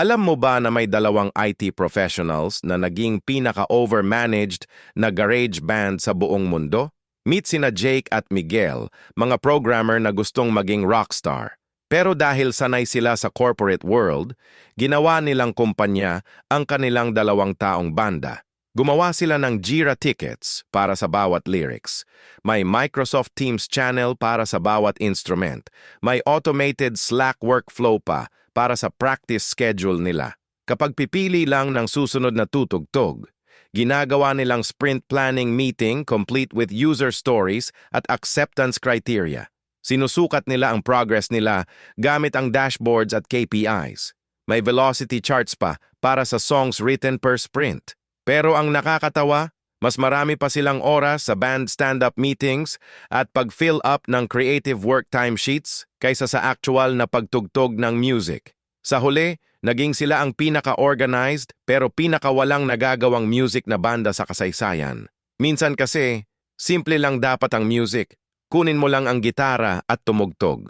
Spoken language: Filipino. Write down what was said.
Alam mo ba na may dalawang IT professionals na naging pinaka-overmanaged na garage band sa buong mundo? Meet sina Jake at Miguel, mga programmer na gustong maging rockstar. Pero dahil sanay sila sa corporate world, ginawa nilang kumpanya ang kanilang dalawang taong banda. Gumawa sila ng Jira tickets para sa bawat lyrics. May Microsoft Teams channel para sa bawat instrument. May automated Slack workflow pa para sa practice schedule nila. Kapag pipili lang ng susunod na tutugtog, ginagawa nilang sprint planning meeting complete with user stories at acceptance criteria. Sinusukat nila ang progress nila gamit ang dashboards at KPIs. May velocity charts pa para sa songs written per sprint. Pero ang nakakatawa, mas marami pa silang oras sa band stand-up meetings at pag-fill up ng creative work timesheets kaysa sa actual na pagtugtog ng music. Sa huli, naging sila ang pinaka-organized pero pinaka-walang nagagawang music na banda sa kasaysayan. Minsan kasi, simple lang dapat ang music. Kunin mo lang ang gitara at tumugtog.